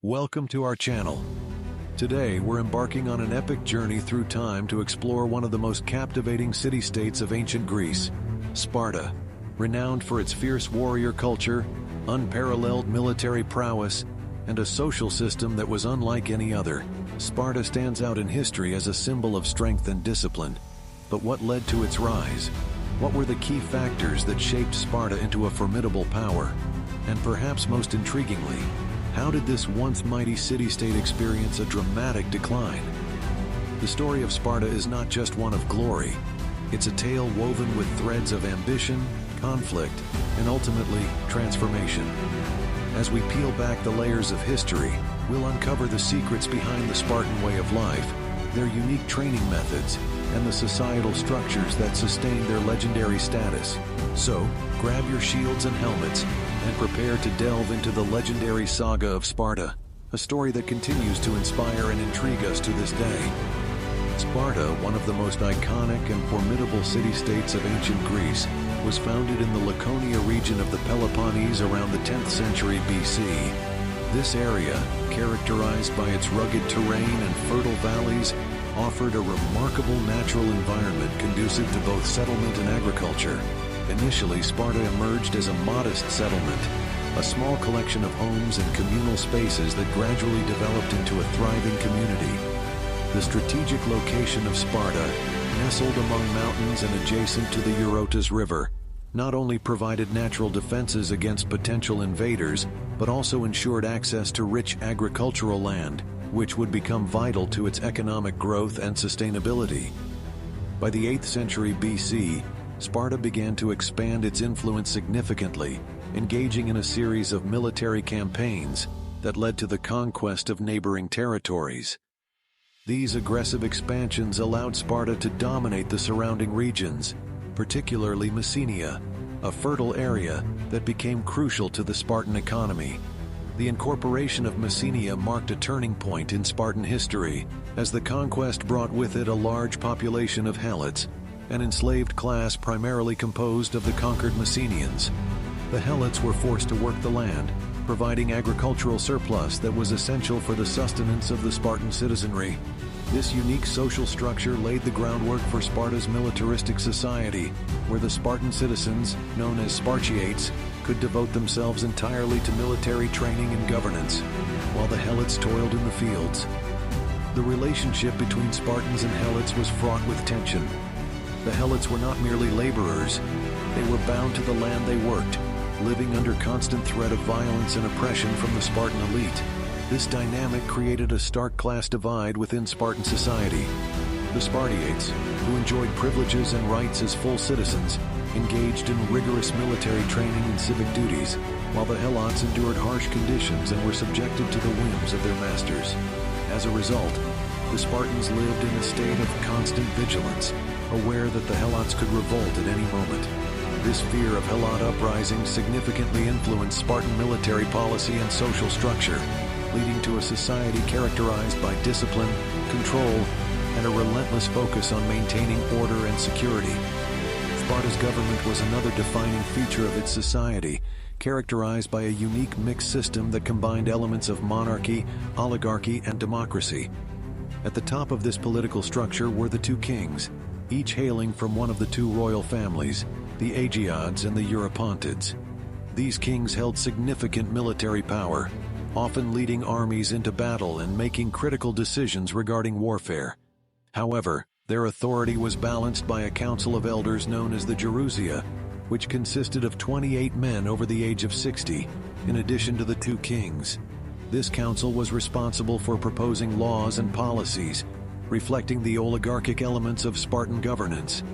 Welcome to our channel. Today we're embarking on an epic journey through time to explore one of the most captivating city-states of ancient Greece, Sparta. Renowned for its fierce warrior culture, unparalleled military prowess, and a social system that was unlike any other, Sparta stands out in history as a symbol of strength and discipline. But what led to its rise? What were the key factors that shaped Sparta into a formidable power? And perhaps most intriguingly, how did this once mighty city-state experience a dramatic decline? The story of Sparta is not just one of glory. It's a tale woven with threads of ambition, conflict, and ultimately, transformation. As we peel back the layers of history, we'll uncover the secrets behind the Spartan way of life, their unique training methods, and the societal structures that sustained their legendary status. So, grab your shields and helmets, and prepare to delve into the legendary saga of Sparta, a story that continues to inspire and intrigue us to this day. Sparta, one of the most iconic and formidable city-states of ancient Greece, was founded in the Laconia region of the Peloponnese around the 10th century BC. This area, characterized by its rugged terrain and fertile valleys, offered a remarkable natural environment conducive to both settlement and agriculture. Initially, Sparta emerged as a modest settlement, a small collection of homes and communal spaces that gradually developed into a thriving community. The strategic location of Sparta, nestled among mountains and adjacent to the Eurotas River, not only provided natural defenses against potential invaders, but also ensured access to rich agricultural land, which would become vital to its economic growth and sustainability. By the 8th century BC, Sparta began to expand its influence significantly, engaging in a series of military campaigns that led to the conquest of neighboring territories. These aggressive expansions allowed Sparta to dominate the surrounding regions, particularly Messenia, a fertile area that became crucial to the Spartan economy. The incorporation of Messenia marked a turning point in Spartan history, as the conquest brought with it a large population of Helots, an enslaved class primarily composed of the conquered Messenians. The Helots were forced to work the land, providing agricultural surplus that was essential for the sustenance of the Spartan citizenry. This unique social structure laid the groundwork for Sparta's militaristic society, where the Spartan citizens, known as Spartiates, could devote themselves entirely to military training and governance, while the Helots toiled in the fields. The relationship between Spartans and Helots was fraught with tension. The Helots were not merely laborers, they were bound to the land they worked, living under constant threat of violence and oppression from the Spartan elite. This dynamic created a stark class divide within Spartan society. The Spartiates, who enjoyed privileges and rights as full citizens, engaged in rigorous military training and civic duties, while the Helots endured harsh conditions and were subjected to the whims of their masters. As a result, the Spartans lived in a state of constant vigilance, aware that the Helots could revolt at any moment. This fear of Helot uprisings significantly influenced Spartan military policy and social structure, leading to a society characterized by discipline, control, and a relentless focus on maintaining order and security. Sparta's government was another defining feature of its society, characterized by a unique mixed system that combined elements of monarchy, oligarchy, and democracy. At the top of this political structure were the two kings, each hailing from one of the two royal families, the Aegiads and the Eurypontids. These kings held significant military power, often leading armies into battle and making critical decisions regarding warfare. However, their authority was balanced by a council of elders known as the Gerousia, which consisted of 28 men over the age of 60, in addition to the two kings. This council was responsible for proposing laws and policies, reflecting the oligarchic elements of Spartan governance.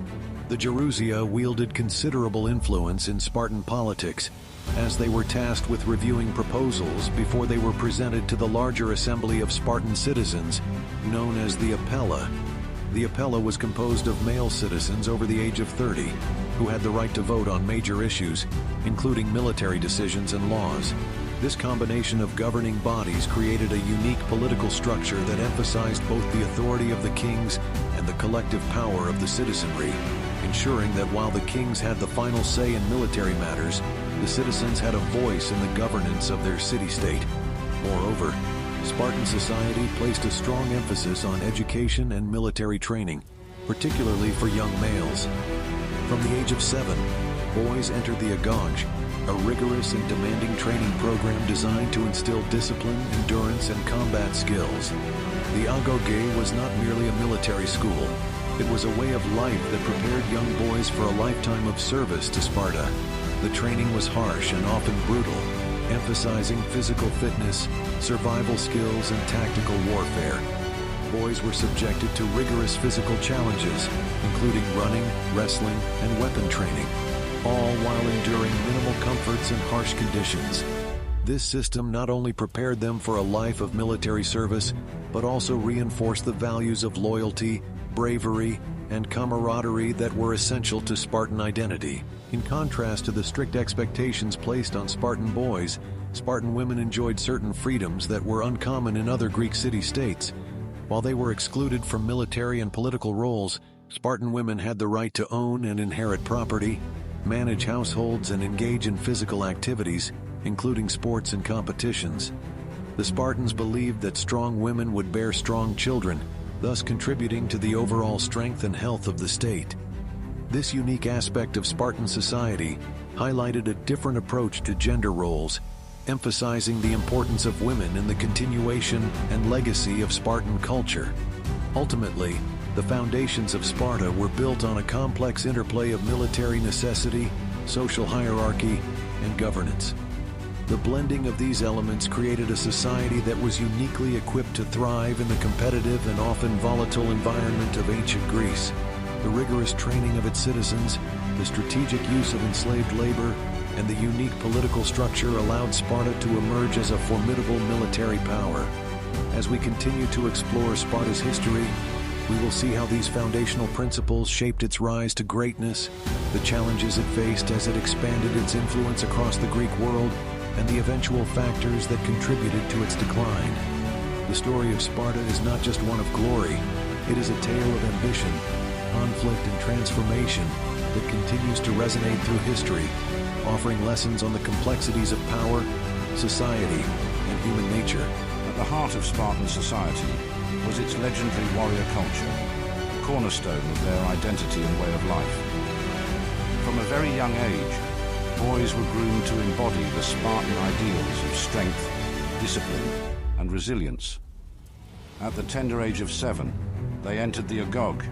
The Gerousia wielded considerable influence in Spartan politics, as they were tasked with reviewing proposals before they were presented to the larger assembly of Spartan citizens, known as the Apella. The Apella was composed of male citizens over the age of 30, who had the right to vote on major issues, including military decisions and laws. This combination of governing bodies created a unique political structure that emphasized both the authority of the kings and the collective power of the citizenry, ensuring that while the kings had the final say in military matters, the citizens had a voice in the governance of their city-state. Moreover, Spartan society placed a strong emphasis on education and military training, particularly for young males. From the age of 7, boys entered the agog, a rigorous and demanding training program designed to instill discipline, endurance, and combat skills. The agoge was not merely a military school. It was a way of life that prepared young boys for a lifetime of service to Sparta. The training was harsh and often brutal, emphasizing physical fitness, survival skills, and tactical warfare. Boys were subjected to rigorous physical challenges, including running, wrestling, and weapon training, all while enduring minimal comforts and harsh conditions. This system not only prepared them for a life of military service, but also reinforced the values of loyalty, bravery, and camaraderie that were essential to Spartan identity. In contrast to the strict expectations placed on Spartan boys, Spartan women enjoyed certain freedoms that were uncommon in other Greek city-states. While they were excluded from military and political roles, Spartan women had the right to own and inherit property, manage households, and engage in physical activities, including sports and competitions. The Spartans believed that strong women would bear strong children, thus contributing to the overall strength and health of the state. This unique aspect of Spartan society highlighted a different approach to gender roles, emphasizing the importance of women in the continuation and legacy of Spartan culture. Ultimately, the foundations of Sparta were built on a complex interplay of military necessity, social hierarchy, and governance. The blending of these elements created a society that was uniquely equipped to thrive in the competitive and often volatile environment of ancient Greece. The rigorous training of its citizens, the strategic use of enslaved labor, and the unique political structure allowed Sparta to emerge as a formidable military power. As we continue to explore Sparta's history, we will see how these foundational principles shaped its rise to greatness, the challenges it faced as it expanded its influence across the Greek world, and the eventual factors that contributed to its decline. The story of Sparta is not just one of glory, it is a tale of ambition, conflict, and transformation that continues to resonate through history, offering lessons on the complexities of power, society, and human nature. At the heart of Spartan society was its legendary warrior culture, a cornerstone of their identity and way of life. From a very young age, boys were groomed to embody the Spartan ideals of strength, discipline, and resilience. At the tender age of 7, they entered the agog,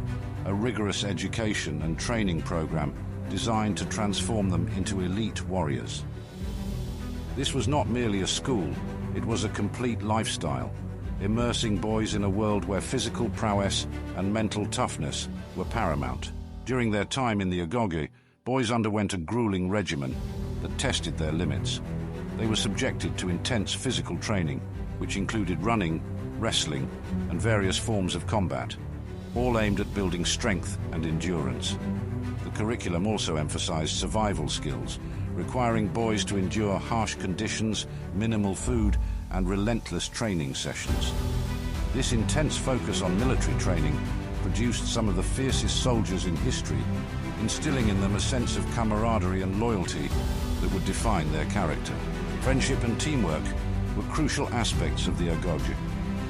a rigorous education and training program designed to transform them into elite warriors. This was not merely a school, it was a complete lifestyle, immersing boys in a world where physical prowess and mental toughness were paramount. During their time in the agoge, boys underwent a grueling regimen that tested their limits. They were subjected to intense physical training, which included running, wrestling, and various forms of combat, all aimed at building strength and endurance. The curriculum also emphasized survival skills, requiring boys to endure harsh conditions, minimal food, and relentless training sessions. This intense focus on military training produced some of the fiercest soldiers in history, instilling in them a sense of camaraderie and loyalty that would define their character. Friendship and teamwork were crucial aspects of the agoge.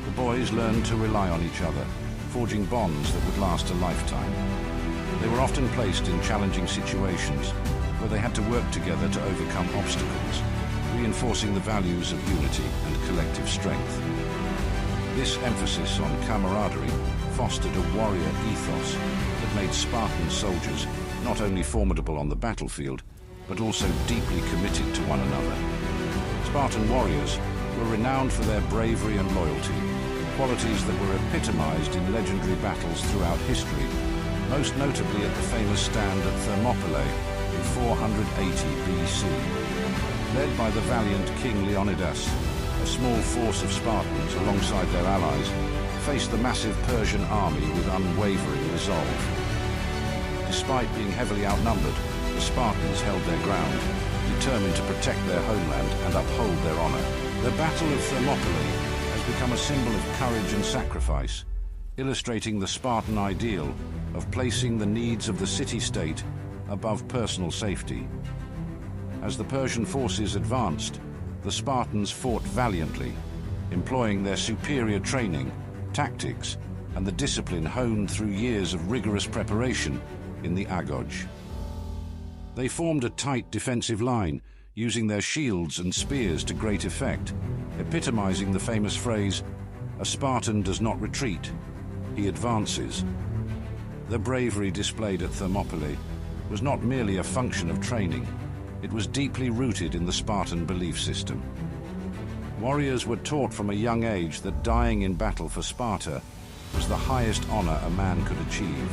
The boys learned to rely on each other, forging bonds that would last a lifetime. They were often placed in challenging situations where they had to work together to overcome obstacles, reinforcing the values of unity and collective strength. This emphasis on camaraderie fostered a warrior ethos that made Spartan soldiers not only formidable on the battlefield, but also deeply committed to one another. Spartan warriors were renowned for their bravery and loyalty, qualities that were epitomized in legendary battles throughout history, most notably at the famous stand at Thermopylae in 480 BC. Led by the valiant King Leonidas, a small force of Spartans alongside their allies faced the massive Persian army with unwavering resolve. Despite being heavily outnumbered, the Spartans held their ground, determined to protect their homeland and uphold their honor. The Battle of Thermopylae has become a symbol of courage and sacrifice, illustrating the Spartan ideal of placing the needs of the city-state above personal safety. As the Persian forces advanced, the Spartans fought valiantly, employing their superior training, tactics, and the discipline honed through years of rigorous preparation in the agoge. They formed a tight defensive line, using their shields and spears to great effect, epitomizing the famous phrase, "A Spartan does not retreat, he advances." The bravery displayed at Thermopylae was not merely a function of training, it was deeply rooted in the Spartan belief system. Warriors were taught from a young age that dying in battle for Sparta was the highest honor a man could achieve.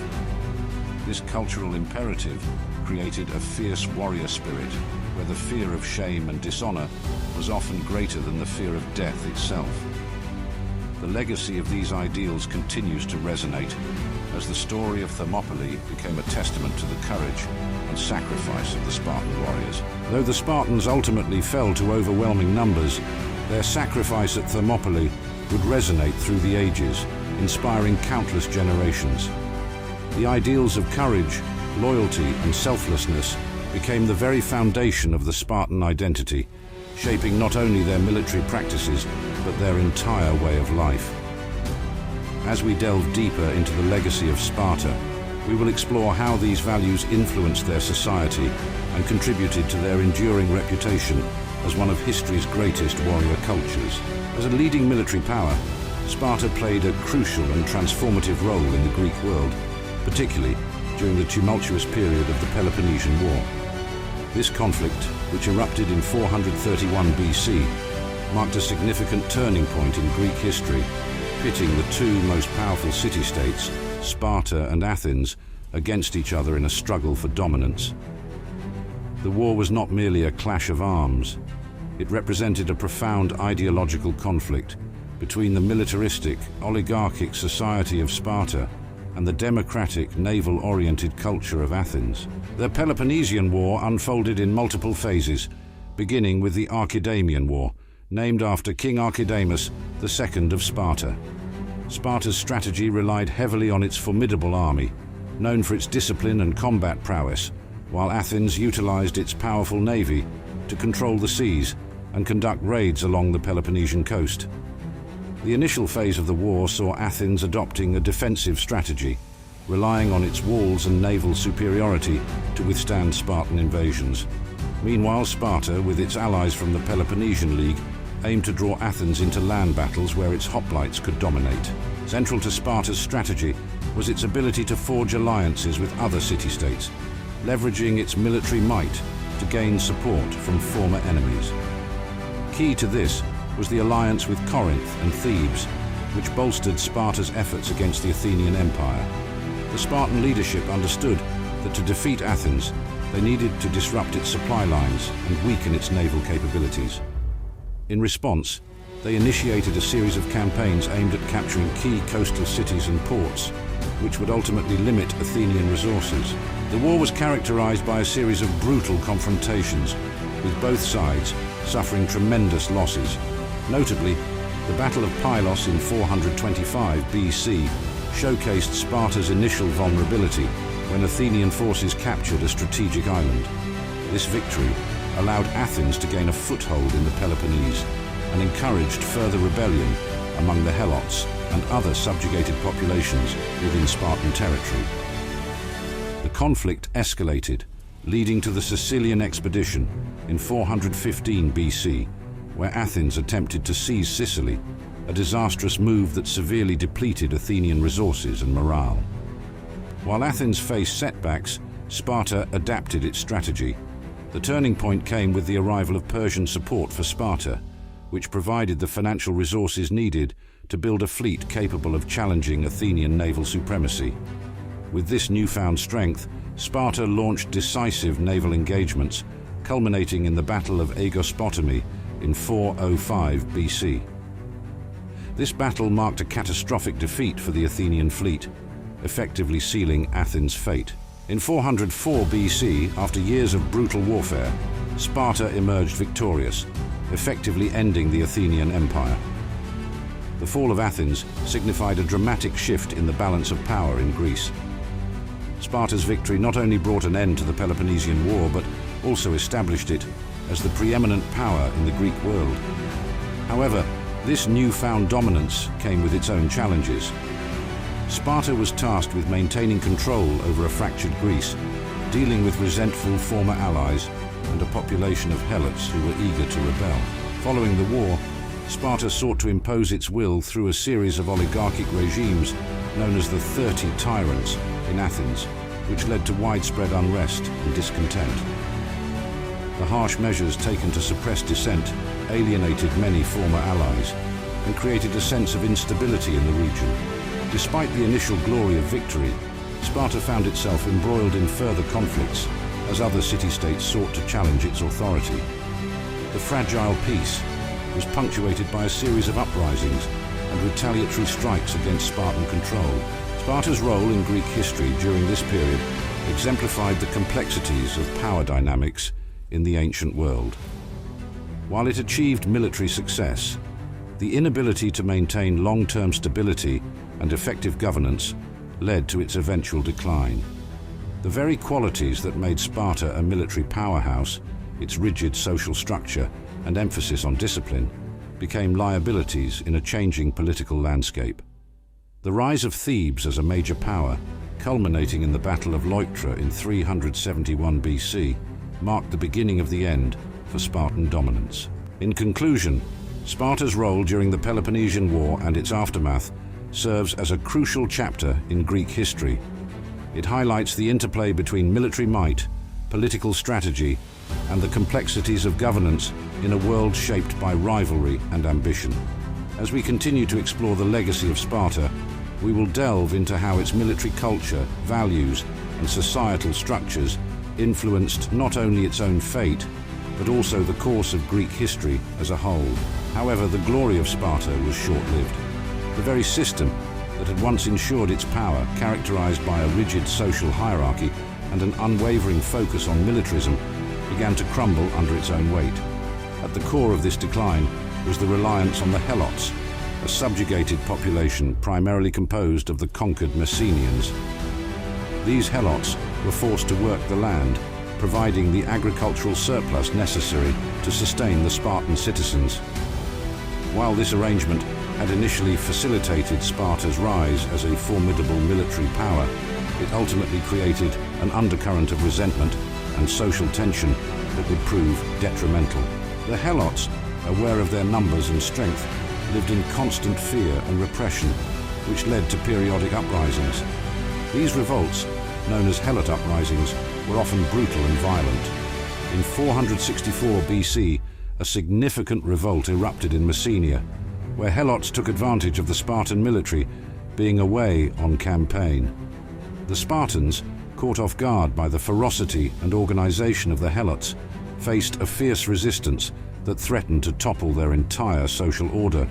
This cultural imperative created a fierce warrior spirit, where the fear of shame and dishonor was often greater than the fear of death itself. The legacy of these ideals continues to resonate, as the story of Thermopylae became a testament to the courage and sacrifice of the Spartan warriors. Though the Spartans ultimately fell to overwhelming numbers, their sacrifice at Thermopylae would resonate through the ages, inspiring countless generations. The ideals of courage, loyalty, and selflessness became the very foundation of the Spartan identity, shaping not only their military practices, but their entire way of life. As we delve deeper into the legacy of Sparta, we will explore how these values influenced their society and contributed to their enduring reputation as one of history's greatest warrior cultures. As a leading military power, Sparta played a crucial and transformative role in the Greek world, particularly during the tumultuous period of the Peloponnesian War. This conflict, which erupted in 431 BC, marked a significant turning point in Greek history, pitting the two most powerful city-states, Sparta and Athens, against each other in a struggle for dominance. The war was not merely a clash of arms. It represented a profound ideological conflict between the militaristic, oligarchic society of Sparta and the democratic, naval-oriented culture of Athens. The Peloponnesian War unfolded in multiple phases, beginning with the Archidamian War, named after King Archidamus II of Sparta. Sparta's strategy relied heavily on its formidable army, known for its discipline and combat prowess, while Athens utilized its powerful navy to control the seas and conduct raids along the Peloponnesian coast. The initial phase of the war saw Athens adopting a defensive strategy, relying on its walls and naval superiority to withstand Spartan invasions. Meanwhile, Sparta, with its allies from the Peloponnesian League, aimed to draw Athens into land battles where its hoplites could dominate. Central to Sparta's strategy was its ability to forge alliances with other city-states, leveraging its military might to gain support from former enemies. Key to this was the alliance with Corinth and Thebes, which bolstered Sparta's efforts against the Athenian Empire. The Spartan leadership understood that to defeat Athens, they needed to disrupt its supply lines and weaken its naval capabilities. In response, they initiated a series of campaigns aimed at capturing key coastal cities and ports, which would ultimately limit Athenian resources. The war was characterized by a series of brutal confrontations, with both sides suffering tremendous losses. Notably, the Battle of Pylos in 425 BC showcased Sparta's initial vulnerability when Athenian forces captured a strategic island. This victory allowed Athens to gain a foothold in the Peloponnese and encouraged further rebellion among the Helots and other subjugated populations within Spartan territory. The conflict escalated, leading to the Sicilian expedition in 415 BC, where Athens attempted to seize Sicily, a disastrous move that severely depleted Athenian resources and morale. While Athens faced setbacks, Sparta adapted its strategy. The turning point came with the arrival of Persian support for Sparta, which provided the financial resources needed to build a fleet capable of challenging Athenian naval supremacy. With this newfound strength, Sparta launched decisive naval engagements, culminating in the Battle of Aegospotami in 405 BC. This battle marked a catastrophic defeat for the Athenian fleet, effectively sealing Athens' fate. In 404 BC, after years of brutal warfare, Sparta emerged victorious, effectively ending the Athenian Empire. The fall of Athens signified a dramatic shift in the balance of power in Greece. Sparta's victory not only brought an end to the Peloponnesian War, but also established it as the preeminent power in the Greek world. However, This newfound dominance came with its own challenges. Sparta was tasked with maintaining control over a fractured Greece, dealing with resentful former allies and a population of Helots who were eager to rebel. Following the war, Sparta sought to impose its will through a series of oligarchic regimes known as the 30 Tyrants in Athens, which led to widespread unrest and discontent. The harsh measures taken to suppress dissent alienated many former allies and created a sense of instability in the region. Despite the initial glory of victory, Sparta found itself embroiled in further conflicts as other city-states sought to challenge its authority. The fragile peace was punctuated by a series of uprisings and retaliatory strikes against Spartan control. Sparta's role in Greek history during this period exemplified the complexities of power dynamics in the ancient world. While it achieved military success, the inability to maintain long-term stability and effective governance led to its eventual decline. The very qualities that made Sparta a military powerhouse, its rigid social structure and emphasis on discipline, became liabilities in a changing political landscape. The rise of Thebes as a major power, culminating in the Battle of Leuctra in 371 BC, marked the beginning of the end for Spartan dominance. In conclusion, Sparta's role during the Peloponnesian War and its aftermath serves as a crucial chapter in Greek history. It highlights the interplay between military might, political strategy, and the complexities of governance in a world shaped by rivalry and ambition. As we continue to explore the legacy of Sparta, we will delve into how its military culture, values, and societal structures influenced not only its own fate, but also the course of Greek history as a whole. However, the glory of Sparta was short-lived. The very system that had once ensured its power, characterized by a rigid social hierarchy and an unwavering focus on militarism, began to crumble under its own weight. At the core of this decline was the reliance on the Helots, a subjugated population primarily composed of the conquered Messenians. These Helots were forced to work the land, providing the agricultural surplus necessary to sustain the Spartan citizens. While this arrangement had initially facilitated Sparta's rise as a formidable military power, it ultimately created an undercurrent of resentment and social tension that would prove detrimental. The Helots, aware of their numbers and strength, lived in constant fear and repression, which led to periodic uprisings. These revolts, known as Helot uprisings, were often brutal and violent. In 464 BC, a significant revolt erupted in Messenia, where Helots took advantage of the Spartan military being away on campaign. The Spartans, caught off guard by the ferocity and organization of the Helots, faced a fierce resistance that threatened to topple their entire social order.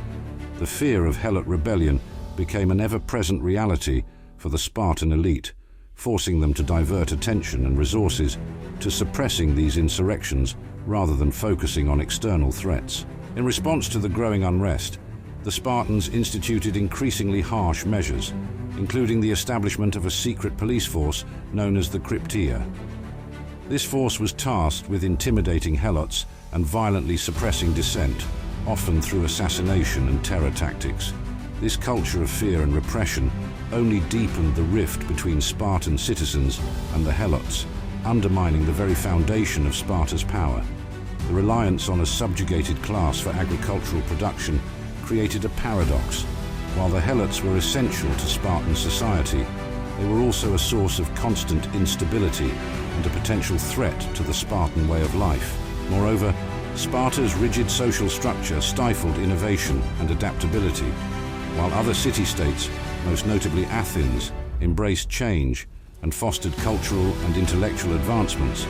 The fear of Helot rebellion became an ever-present reality for the Spartan elite, forcing them to divert attention and resources to suppressing these insurrections rather than focusing on external threats. In response to the growing unrest, the Spartans instituted increasingly harsh measures, including the establishment of a secret police force known as the Crypteia. This force was tasked with intimidating Helots and violently suppressing dissent, often through assassination and terror tactics. This culture of fear and repression only deepened the rift between Spartan citizens and the Helots, undermining the very foundation of Sparta's power. The reliance on a subjugated class for agricultural production created a paradox. While the Helots were essential to Spartan society, they were also a source of constant instability and a potential threat to the Spartan way of life. Moreover, Sparta's rigid social structure stifled innovation and adaptability. While other city-states, most notably Athens, embraced change and fostered cultural and intellectual advancements,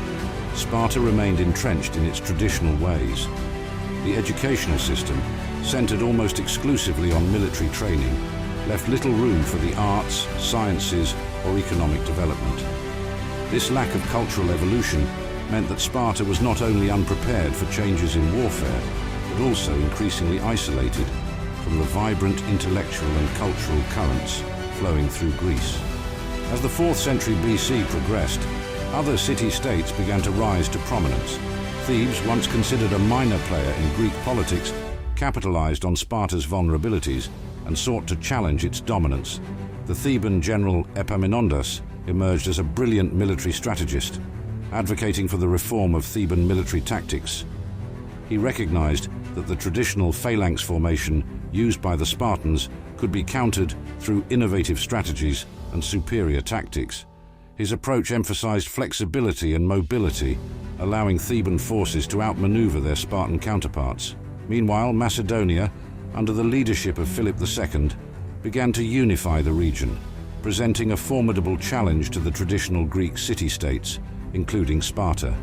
Sparta remained entrenched in its traditional ways. The educational system, centered almost exclusively on military training, left little room for the arts, sciences, or economic development. This lack of cultural evolution meant that Sparta was not only unprepared for changes in warfare, but also increasingly isolated from the vibrant intellectual and cultural currents flowing through Greece. As the 4th century BC progressed, other city-states began to rise to prominence. Thebes, once considered a minor player in Greek politics, capitalized on Sparta's vulnerabilities and sought to challenge its dominance. The Theban general Epaminondas emerged as a brilliant military strategist, advocating for the reform of Theban military tactics. He recognized that the traditional phalanx formation used by the Spartans could be countered through innovative strategies and superior tactics. His approach emphasized flexibility and mobility, allowing Theban forces to outmaneuver their Spartan counterparts. Meanwhile, Macedonia, under the leadership of Philip II, began to unify the region, presenting a formidable challenge to the traditional Greek city-states, including Sparta.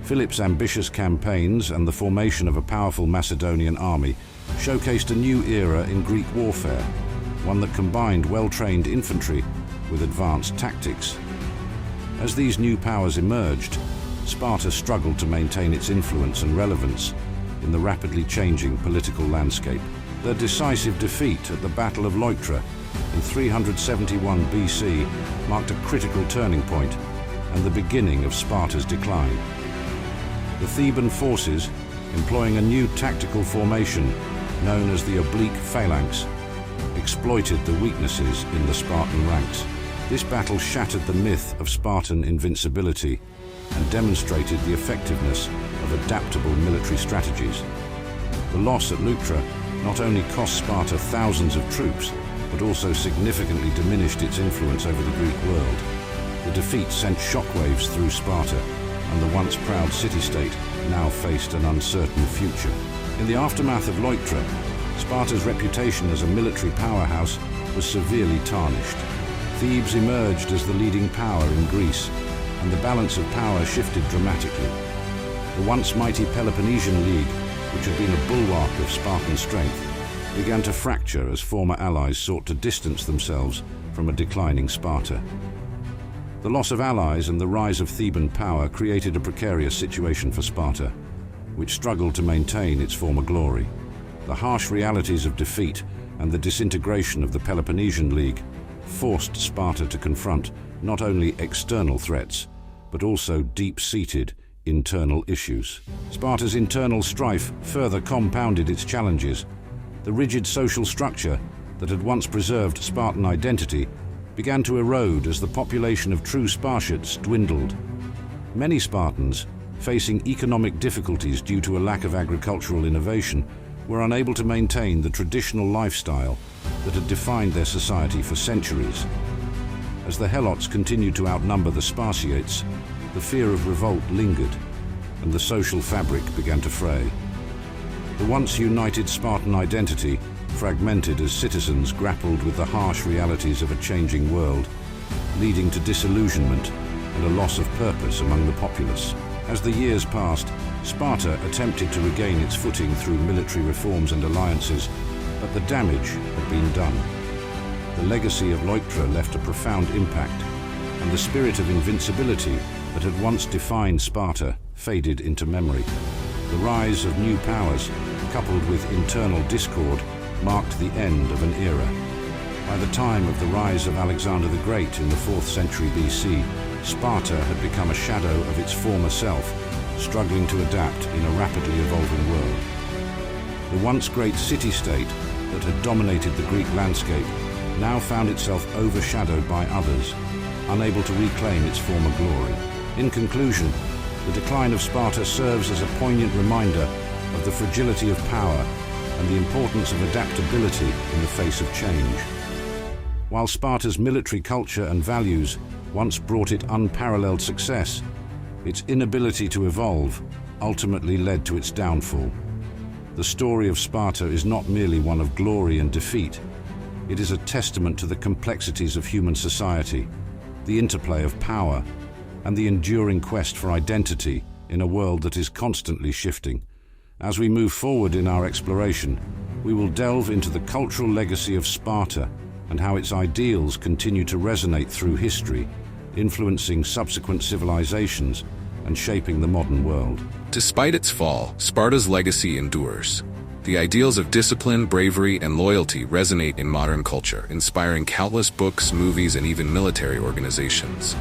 Philip's ambitious campaigns and the formation of a powerful Macedonian army showcased a new era in Greek warfare, one that combined well-trained infantry with advanced tactics. As these new powers emerged, Sparta struggled to maintain its influence and relevance in the rapidly changing political landscape. Their decisive defeat at the Battle of Leuctra in 371 BC marked a critical turning point and the beginning of Sparta's decline. The Theban forces, employing a new tactical formation known as the oblique phalanx, exploited the weaknesses in the Spartan ranks. This battle shattered the myth of Spartan invincibility and demonstrated the effectiveness of adaptable military strategies. The loss at Leuctra not only cost Sparta thousands of troops, but also significantly diminished its influence over the Greek world. The defeat sent shockwaves through Sparta, and the once proud city-state now faced an uncertain future. In the aftermath of Leuctra, Sparta's reputation as a military powerhouse was severely tarnished. Thebes emerged as the leading power in Greece, and the balance of power shifted dramatically. The once mighty Peloponnesian League, which had been a bulwark of Spartan strength, began to fracture as former allies sought to distance themselves from a declining Sparta. The loss of allies and the rise of Theban power created a precarious situation for Sparta, which struggled to maintain its former glory. The harsh realities of defeat and the disintegration of the Peloponnesian League forced Sparta to confront not only external threats, but also deep-seated internal issues. Sparta's internal strife further compounded its challenges. The rigid social structure that had once preserved Spartan identity began to erode as the population of true Spartiates dwindled. Many Spartans, facing economic difficulties due to a lack of agricultural innovation, were unable to maintain the traditional lifestyle that had defined their society for centuries. As the Helots continued to outnumber the Spartiates, the fear of revolt lingered, and the social fabric began to fray. The once united Spartan identity fragmented as citizens grappled with the harsh realities of a changing world, leading to disillusionment and a loss of purpose among the populace. As the years passed, Sparta attempted to regain its footing through military reforms and alliances, but the damage had been done. The legacy of Leuctra left a profound impact, and the spirit of invincibility that had once defined Sparta faded into memory. The rise of new powers, coupled with internal discord, marked the end of an era. By the time of the rise of Alexander the Great in the 4th century BC, Sparta had become a shadow of its former self, struggling to adapt in a rapidly evolving world. The once great city-state that had dominated the Greek landscape now found itself overshadowed by others, unable to reclaim its former glory. In conclusion, the decline of Sparta serves as a poignant reminder of the fragility of power and the importance of adaptability in the face of change. While Sparta's military culture and values once brought it unparalleled success, its inability to evolve ultimately led to its downfall. The story of Sparta is not merely one of glory and defeat. It is a testament to the complexities of human society, the interplay of power, and the enduring quest for identity in a world that is constantly shifting. As we move forward in our exploration, we will delve into the cultural legacy of Sparta and how its ideals continue to resonate through history, influencing subsequent civilizations and shaping the modern world. Despite its fall, Sparta's legacy endures. The ideals of discipline, bravery, and loyalty resonate in modern culture, inspiring countless books, movies, and even military organizations.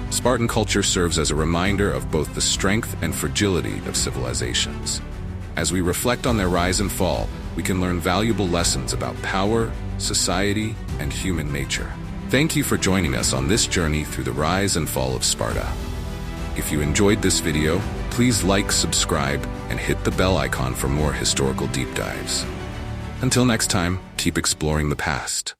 Spartan culture serves as a reminder of both the strength and fragility of civilizations. As we reflect on their rise and fall, we can learn valuable lessons about power, society, and human nature. Thank you for joining us on this journey through the rise and fall of Sparta. If you enjoyed this video, please like, subscribe, and hit the bell icon for more historical deep dives. Until next time, keep exploring the past.